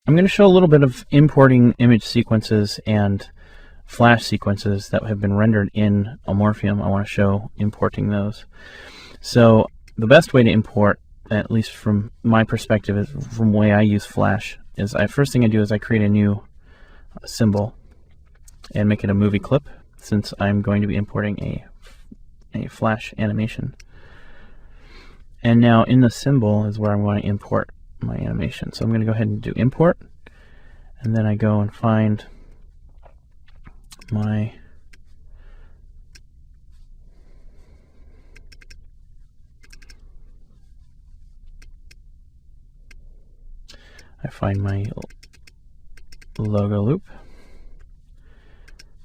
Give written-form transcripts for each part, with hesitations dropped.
I'm going to show a little bit of importing image sequences and Flash sequences that have been rendered in Amorphium. I want to show importing those. So the best way to import, at least from my perspective, is from the way I use Flash, is first thing I do is I create a new symbol and make it a movie clip, since I'm going to be importing a Flash animation. And now in the symbol is where I'm going to import my animation. So I'm going to go ahead and do import, and then I go and find my logo loop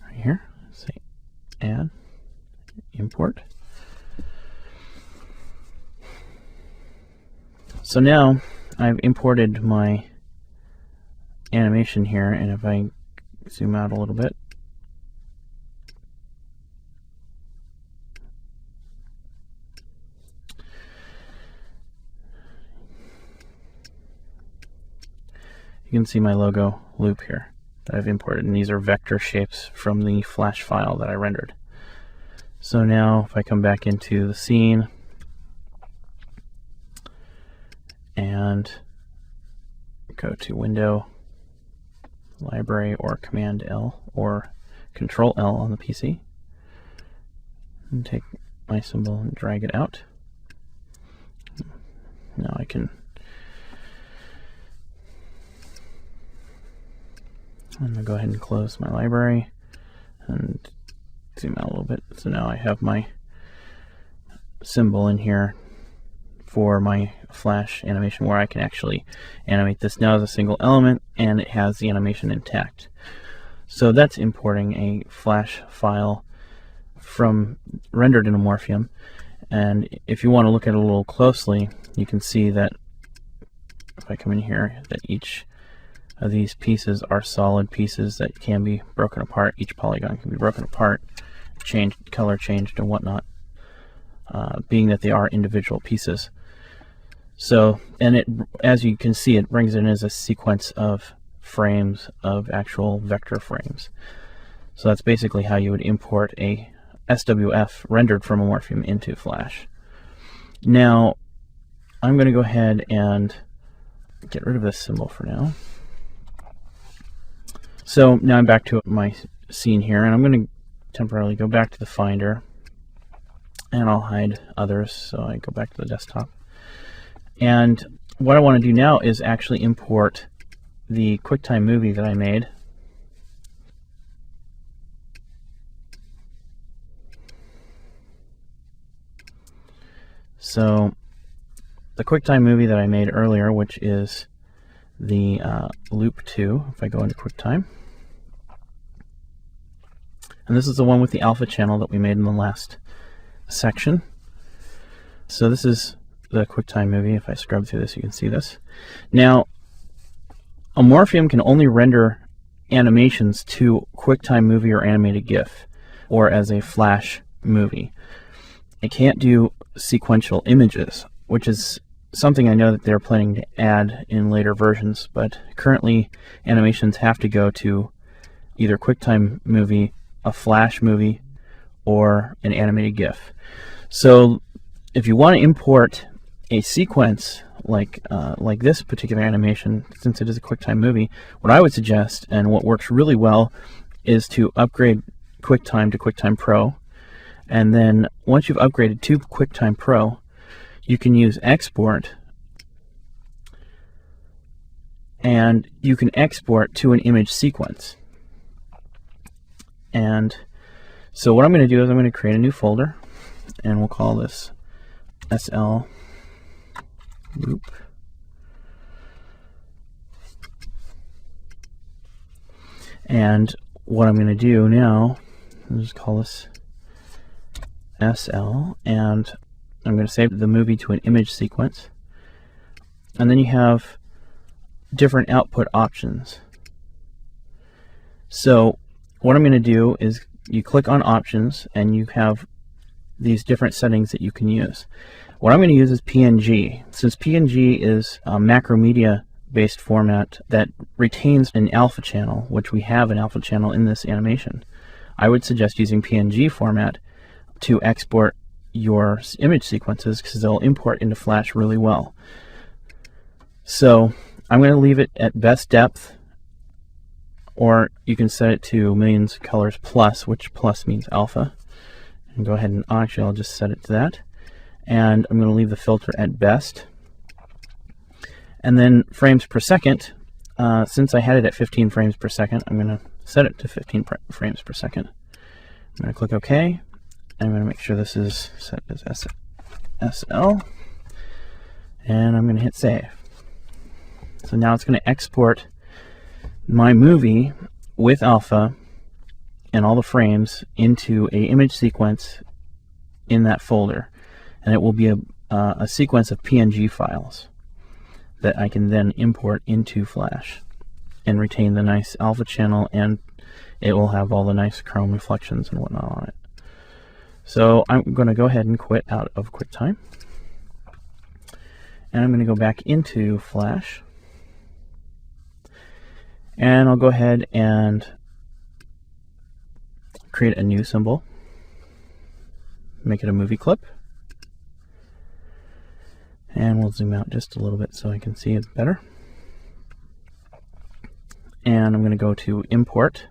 right here. Say add, import. So now I've imported my animation here, and if I zoom out a little bit, you can see my logo loop here that I've imported, and these are vector shapes from the Flash file that I rendered. So now if I come back into the scene and go to Window, Library, or Command L or Control L on the PC, and take my symbol and drag it out. Now I can I'm going to go ahead and close my library and zoom out a little bit. So now I have my symbol in here for my Flash animation, where I can actually animate this now as a single element, and it has the animation intact. So that's importing a Flash file from rendered in Amorphium. And if you want to look at it a little closely, you can see that if I come in here, that each of these pieces are solid pieces that can be broken apart. Each polygon can be broken apart, changed, color changed, and whatnot, being that they are individual pieces. So, and it, as you can see, it brings it in as a sequence of frames, of actual vector frames. So that's basically how you would import a SWF rendered from Amorphium into Flash. Now, I'm going to go ahead and get rid of this symbol for now. So now I'm back to my scene here, and I'm going to temporarily go back to the Finder, and I'll hide others, so I go back to the desktop. And what I want to do now is actually import the QuickTime movie that I made. So the QuickTime movie that I made earlier, which is the Loop 2, if I go into QuickTime, and this is the one with the alpha channel that we made in the last section. So this is the QuickTime movie. If I scrub through this, you can see this. Now, Amorphium can only render animations to QuickTime movie or animated GIF, or as a Flash movie. It can't do sequential images, which is something I know that they're planning to add in later versions, but currently animations have to go to either QuickTime movie, a Flash movie, or an animated GIF. So if you want to import a sequence like this particular animation, since it is a QuickTime movie, what I would suggest, and what works really well, is to upgrade QuickTime to QuickTime Pro. And then once you've upgraded to QuickTime Pro, you can use export, and you can export to an image sequence. And so what I'm going to do is I'm going to create a new folder, and we'll call this SL Loop. And what I'm going to do now is just call this SL, and I'm going to save the movie to an image sequence. And then you have different output options. So what I'm going to do is you click on options, and you have these different settings that you can use. What I'm going to use is PNG. Since PNG is Macromedia based format that retains an alpha channel, which we have an alpha channel in this animation, I would suggest using PNG format to export your image sequences, because they'll import into Flash really well. So I'm going to leave it at best depth, or you can set it to millions of colors plus, which plus means alpha, and go ahead and actually I'll just set it to that, and I'm going to leave the filter at best. And then frames per second, since I had it at 15 frames per second, I'm going to set it to 15 frames per second. I'm going to click OK. I'm going to make sure this is set as SL, and I'm going to hit save. So now it's going to export my movie with alpha and all the frames into a image sequence in that folder, and it will be a sequence of PNG files that I can then import into Flash and retain the nice alpha channel, and it will have all the nice chrome reflections and whatnot on it. So I'm going to go ahead and quit out of QuickTime, and I'm going to go back into Flash, and I'll go ahead and create a new symbol, make it a movie clip, and we'll zoom out just a little bit so I can see it better. And I'm going to go to import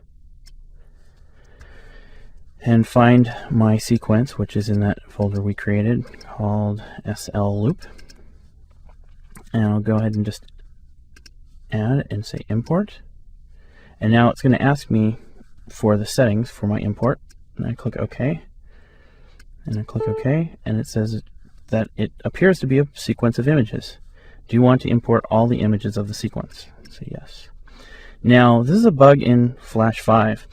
and find my sequence, which is in that folder we created called SL loop, and I'll go ahead and just add and say import. And now it's going to ask me for the settings for my import, and I click OK, and I click OK, and it says that it appears to be a sequence of images. Do you want to import all the images of the sequence? Say yes. Now this is a bug in Flash 5.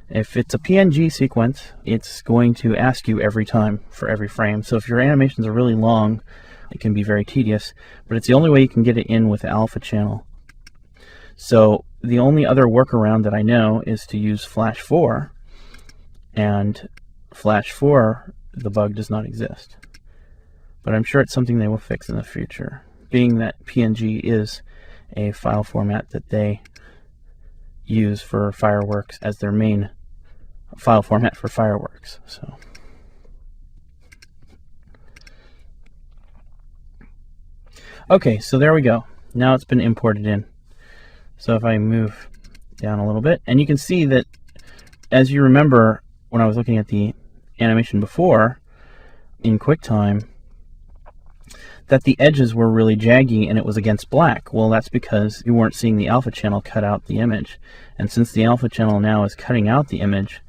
If it's a PNG sequence, it's going to ask you every time for every frame. So if your animations are really long, it can be very tedious, but it's the only way you can get it in with the alpha channel. So the only other workaround that I know is to use Flash 4, and Flash 4, the bug does not exist. But I'm sure it's something they will fix in the future, being that PNG is a file format that they use for fireworks as their main file format for fireworks. So okay, so there we go. Now it's been imported in. So if I move down a little bit, and you can see that, as you remember when I was looking at the animation before in QuickTime, that the edges were really jaggy and it was against black. Well, that's because you weren't seeing the alpha channel cut out the image. And since the alpha channel now is cutting out the image,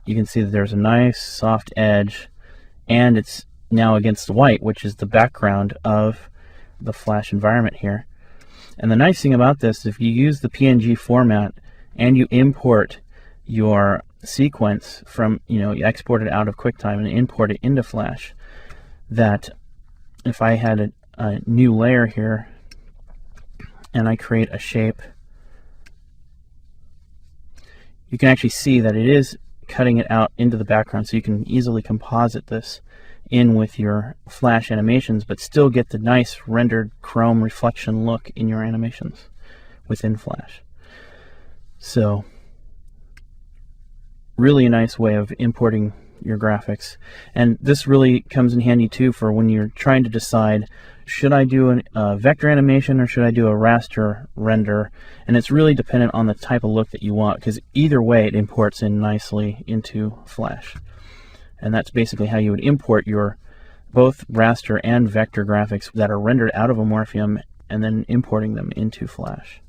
you can see that there's a nice soft edge, and it's now against the white, which is the background of the Flash environment here. And the nice thing about this is if you use the PNG format and you import your sequence from, you export it out of QuickTime and import it into Flash, that if I had a new layer here and I create a shape, you can actually see that it is cutting it out into the background, so you can easily composite this in with your Flash animations, but still get the nice rendered chrome reflection look in your animations within Flash. So really a nice way of importing your graphics, and this really comes in handy too for when you're trying to decide, should I do a vector animation or should I do a raster render, and it's really dependent on the type of look that you want, because either way it imports in nicely into Flash. And that's basically how you would import your both raster and vector graphics that are rendered out of Amorphium and then importing them into Flash.